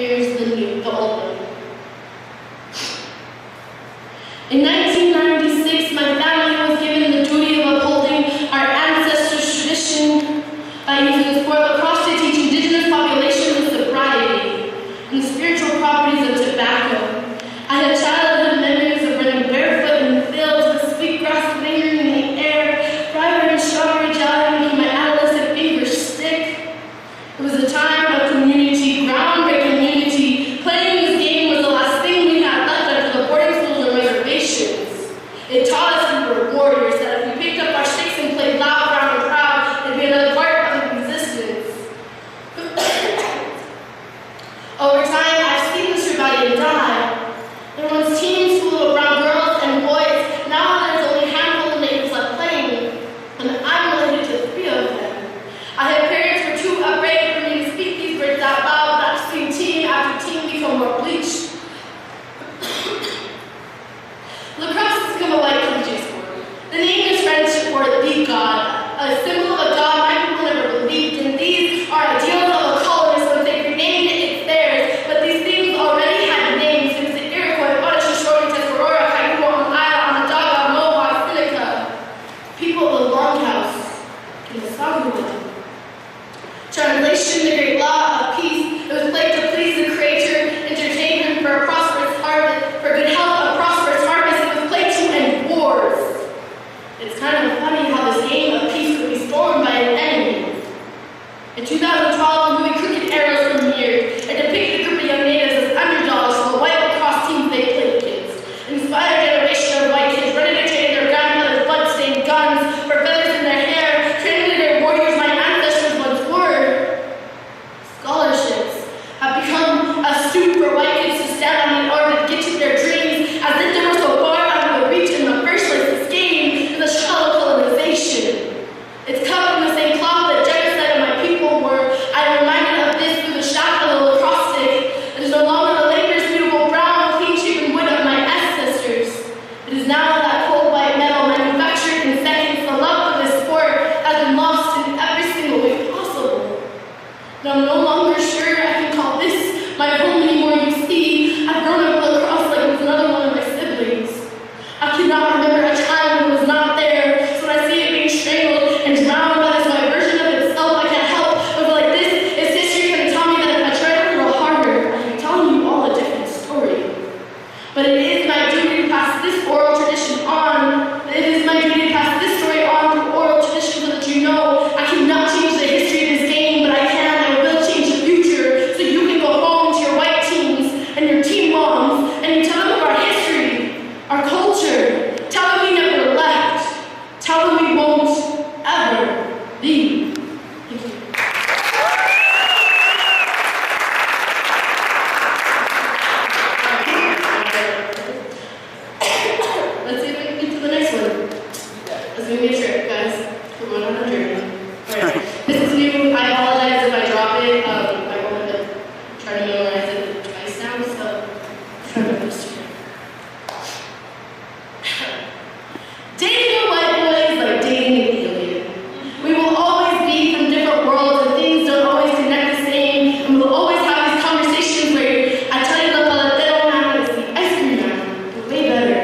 years than the old one. In 1996, my family was given the duty of upholding our ancestors' tradition by using the sport of lacrosse to teach indigenous populations sobriety and the spiritual properties of tobacco. I had childhood memories of running barefoot in the fields with sweet grass lingering in the air, bribery and strawberry jelly making my adolescent fingers stick. It was a time of community, groundbreaking unity. Playing this game was the last thing we had left after the boarding schools and reservations. It taught us we were warriors, that if we picked up our sticks and played loud, proud, and proud, it'd be another part of existence. Over time, I've seen this rebellion die. There was teams full of brown girls and boys. Now there's only a handful of natives left playing, and I'm related to 3 of them. I had parents who were too afraid for me to speak these words out loud, not to see team after team become more bleached. Lacrosse has become a white collegiate sport. The name is French for the god, a symbol of a god my people never believed in. These are ideals of a colonist. When they renamed it, it's theirs. But these things already had names. It was the Iroquois, Audisha, Tuscarora, Kaikoua, Onondaga, Onondaga, Mohawk, Seneca. People of the Longhouse and the Saguaro. Translation, the great law of peace. It was played to please the Creator, entertain him for a prosperous harvest, for good health, a prosperous harvest. It was played to end wars. It's kind of funny how this game of peace could be stormed by an enemy. In 2012, the movie Crooked Arrows premiered. It depicted a group of young natives as underdogs for the white lacrosse team they played against. It inspired a generation of white kids running to trade their grandmother's blood-stained guns for feathers in their hair, training their warriors my ancestors once were. Scholarships have become a suit for white kids to stand on in order to get to their dreams, as if they were so far out of the reach in the first place. This game is a shallow colonization. It's cut from the same cloth that genocide of my people were. I am reminded of this through the shaft of the lacrosse stick. It is no longer the Lakers' beautiful brown, clean-shaven wood of my ancestors. It is now that cold white metal manufactured in seconds. The love of this sport has been lost in every single way possible. And I'm no longer sure I can call this my home anymore. You see, I've grown up with lacrosse like it was another one of my siblings. I cannot remember a time when it was not there, so when I see it being strangled and drowned by this my version of itself, I can't help but feel like this is history going to tell me that if I try a little harder, I can tell you all a different story. But it is my duty to pass this oral tradition on. It is my duty to pass this story on through oral tradition so that you know I cannot change the history of this game, but I can and will change the future, so you can go home to your white teams and your team moms and you tell them of our history, our culture. Tell them we never left. Tell them we won't ever leave. Thank you. Let's see if we can get to the next one. It's going to be a trip, guys. We're going on a journey. Alright. This is new. I apologize if I drop it. I want to try to memorize it twice now, so try my best here. Dating a white boy is like dating an alien. We will always be from different worlds and things don't always connect the same, and we'll always have these conversations where I tell you the paletero man is the ice cream man, but way better.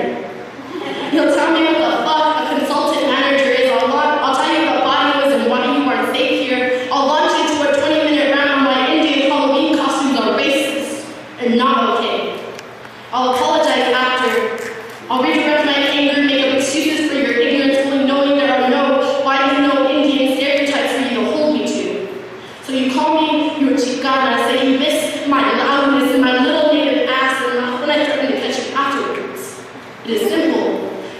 He'll tell me what the fuck a consultant manager is. I'll tell you about body and why you aren't safe here. I'll launch into a 20-minute round on why Indian Halloween costumes are racist and not okay. I'll apologize after. I'll redirect my anger, make up excuses for your ignorance, only knowing there are no why you know Indian stereotypes for you to hold me to. So you call me your Chicana, say you miss my loudness and my little native ass, and then I threaten to catch you afterwards. It is simple.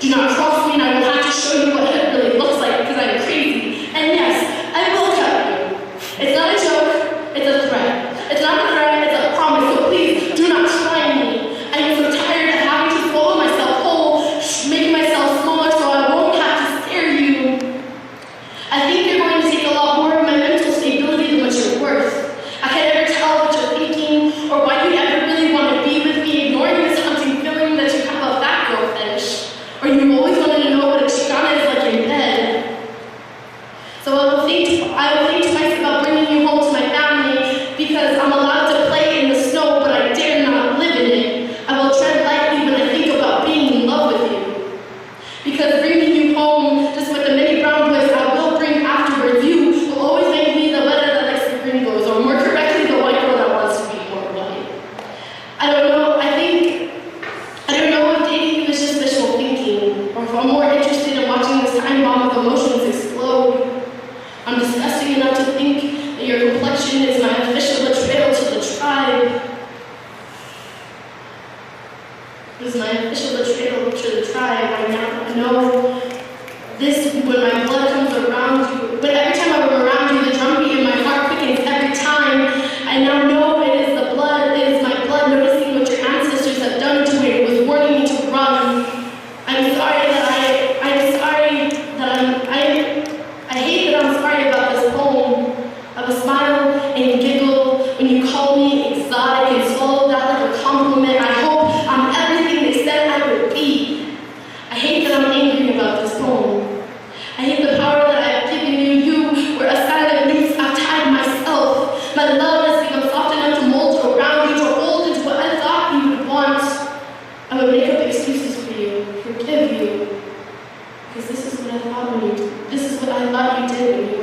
Do not cross me and I will have to show you what it really looks like because I'm crazy. And yes, I will cut you. It's not a joke, it's a threat. It's not a threat, it's a promise, so please do not try me. I am so tired of having to swallow myself whole time. I know this when my blood comes around you. But every time I'm around you, the drumbeat in my heart quickens every time. I now know it is the blood, it is my blood noticing what your ancestors have done to it. It was warning me to run. I'm sorry that I hate that I'm sorry about this poem. I would smile and giggle when you call me exotic and swallow that like a compliment. I hope I'm everything they said I would be. I hate that I'm angry about this poem. I hate the power that I have given you. You were a silent noose I've tied myself. My love has become soft enough to mold around you, to hold into what I thought you would want. I would make up excuses for you, forgive you. Because this is what I thought you did when you